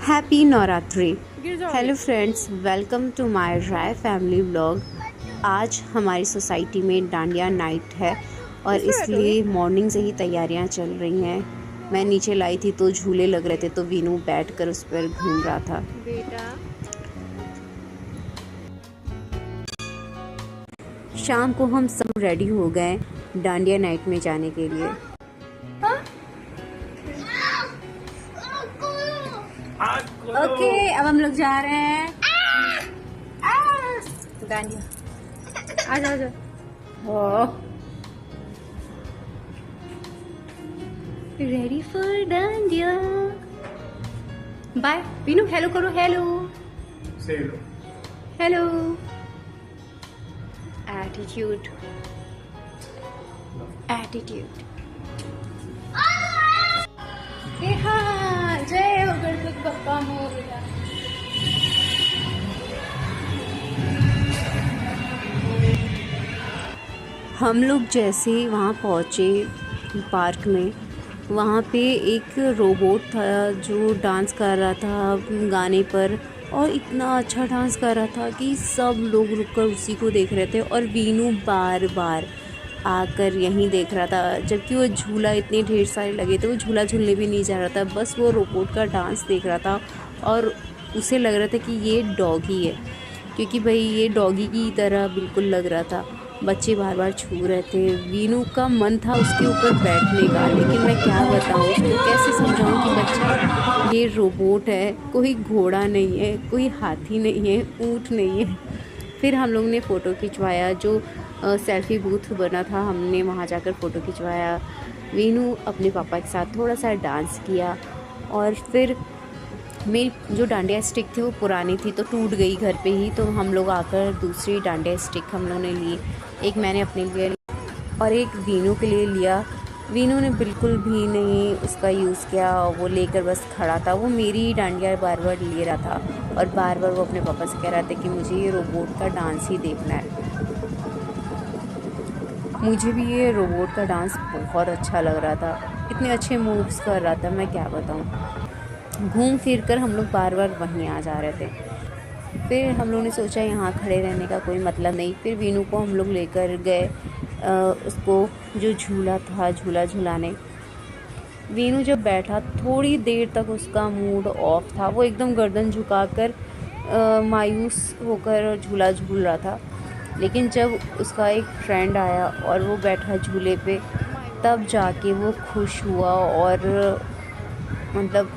Happy Navratri. Hello friends, welcome to my Rai family vlog. आज हमारी society में डांडिया नाइट है और इसलिए मॉर्निंग से ही तैयारियां चल रही हैं। मैं नीचे लाई थी तो झूले लग रहे थे तो वीनू बैठकर उस पर घूम रहा था। शाम को हम सब रेडी हो गए डांडिया नाइट में जाने के लिए। ओके, अब हम लोग जा रहे हैं डांडिया। आ जाओ ready for dandiya. Bye Veenu, hello करो। Hello hello. Attitude attitude. हाँ, जय हो गणपति बप्पा मोरया। हम लोग जैसे वहाँ पहुँचे पार्क में, वहाँ पे एक रोबोट था जो डांस कर रहा था गाने पर, और इतना अच्छा डांस कर रहा था कि सब लोग रुककर उसी को देख रहे थे। और वीनू बार बार आकर यहीं देख रहा था, जबकि वो झूला इतने ढेर सारे लगे थे, वो झूला झूलने भी नहीं जा रहा था, बस वो रोबोट का डांस देख रहा था। और उसे लग रहा था कि ये डॉगी है, क्योंकि भाई ये डॉगी की तरह बिल्कुल लग रहा था। बच्चे बार बार छू रहे थे। वीनू का मन था उसके ऊपर बैठने का, लेकिन मैं क्या बताऊँ उसको, कैसे समझाऊँ कि बच्चा ये रोबोट है, कोई घोड़ा नहीं है, कोई हाथी नहीं है, ऊँट नहीं है। फिर हम लोग ने फ़ोटो खिंचवाया, जो सेल्फ़ी बूथ बना था, हमने वहाँ जाकर फ़ोटो खिंचवाया। वीनू अपने पापा के साथ थोड़ा सा डांस किया। और फिर मेरी जो डांडिया स्टिक थी वो पुरानी थी तो टूट गई घर पे ही, तो हम लोग आकर दूसरी डांडिया स्टिक हम लोगों ने ली। एक मैंने अपने लिए और एक वीनू के लिए लिया। वीनू ने बिल्कुल भी नहीं उसका यूज़ किया, वो लेकर बस खड़ा था। वो मेरी ही डांडिया बार बार ले रहा था और बार बार वो अपने पापा से कह रहा था कि मुझे ये रोबोट का डांस ही देखना है। मुझे भी ये रोबोट का डांस बहुत अच्छा लग रहा था, इतने अच्छे मूव्स कर रहा था, मैं क्या बताऊँ। घूम फिर कर हम लोग बार बार वहीं आ जा रहे थे। फिर हम लोग ने सोचा यहाँ खड़े रहने का कोई मतलब नहीं। फिर वीनू को हम लोग लेकर गए उसको जो झूला था झूला झूलाने। वीनू जब बैठा थोड़ी देर तक उसका मूड ऑफ था, वो एकदम गर्दन झुकाकर मायूस होकर झूला झूल रहा था। लेकिन जब उसका एक फ्रेंड आया और वो बैठा झूले पे, तब जाके वो खुश हुआ और मतलब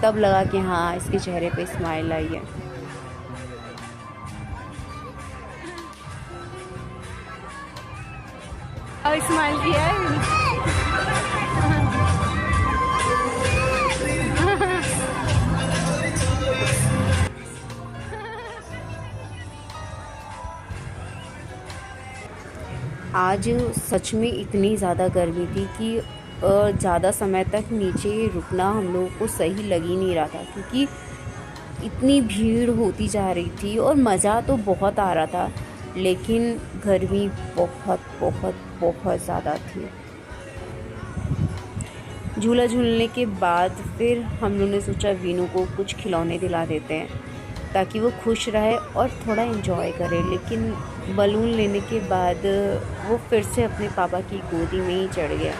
तब लगा कि हाँ, इसके चेहरे पे स्माइल आई है। और स्माइल किया है। आज सच में इतनी ज़्यादा गर्मी थी कि ज़्यादा समय तक नीचे रुकना हम लोगों को सही लग ही नहीं रहा था, क्योंकि इतनी भीड़ होती जा रही थी। और मज़ा तो बहुत आ रहा था, लेकिन गर्मी बहुत बहुत बहुत ज़्यादा थी। झूला झूलने के बाद फिर हम लोगों ने सोचा वीनू को कुछ खिलौने दिला देते हैं ताकि वो खुश रहे और थोड़ा एंजॉय करे। लेकिन बलून लेने के बाद वो फिर से अपने पापा की गोदी में ही चढ़ गया।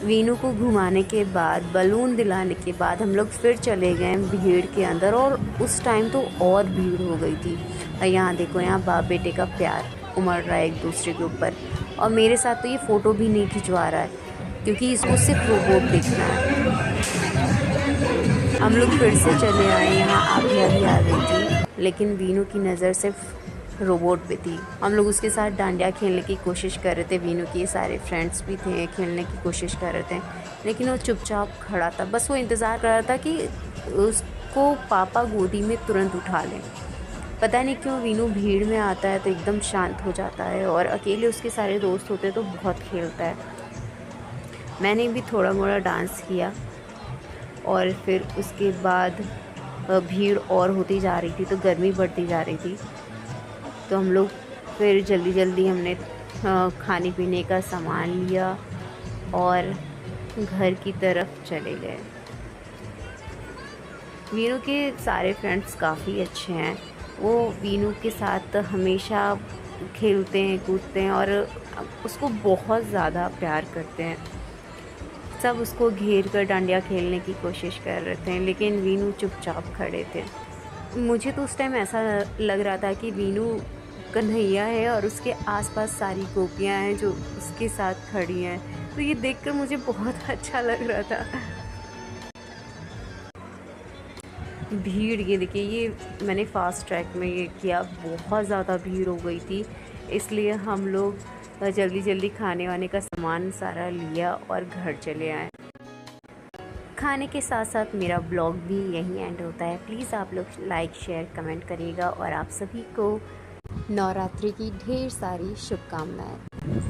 वीनू को घुमाने के बाद, बलून दिलाने के बाद हम लोग फिर चले गए भीड़ के अंदर। और उस टाइम तो और भीड़ हो गई थी। और यहाँ देखो, यहाँ बाप बेटे का प्यार उमड़ रहा है एक दूसरे के ऊपर। और मेरे साथ तो ये फ़ोटो भी नहीं खिंचवा रहा है, क्योंकि इसको सिर्फ रोबोट दिखना है। हम लोग फिर से चले आए। यहाँ आभिया भी आ गई थी, लेकिन वीनू की नज़र सिर्फ रोबोट भी थी। हम लोग उसके साथ डांडिया खेलने की कोशिश कर रहे थे। वीनू के सारे फ्रेंड्स भी थे, खेलने की कोशिश कर रहे थे, लेकिन वो चुपचाप खड़ा था। बस वो इंतज़ार कर रहा था कि उसको पापा गोदी में तुरंत उठा लें। पता नहीं क्यों वीनू भीड़ में आता है तो एकदम शांत हो जाता है, और अकेले उसके सारे दोस्त होते तो बहुत खेलता है। मैंने भी थोड़ा मोड़ा डांस किया, और फिर उसके बाद भीड़ और होती जा रही थी तो गर्मी बढ़ती जा रही थी। तो हम लोग फिर जल्दी जल्दी हमने खाने पीने का सामान लिया और घर की तरफ चले गए। वीनू के सारे फ्रेंड्स काफ़ी अच्छे हैं। वो वीनू के साथ हमेशा खेलते हैं, कूदते हैं और उसको बहुत ज़्यादा प्यार करते हैं। सब उसको घेर कर डांडिया खेलने की कोशिश कर रहे थे, लेकिन वीनू चुपचाप खड़े थे। मुझे तो उस टाइम ऐसा लग रहा था कि वीनू कन्हैया है और उसके आसपास सारी गोपियाँ हैं जो उसके साथ खड़ी हैं। तो ये देखकर मुझे बहुत अच्छा लग रहा था। भीड़, ये देखिए, ये मैंने फास्ट ट्रैक में ये किया, बहुत ज़्यादा भीड़ हो गई थी, इसलिए हम लोग जल्दी जल्दी खाने वाने का सामान सारा लिया और घर चले आए। खाने के साथ साथ मेरा ब्लॉग भी यहीं एंड होता है। प्लीज़ आप लोग लाइक शेयर कमेंट करिएगा, और आप सभी को नवरात्रि की ढेर सारी शुभकामनाएं।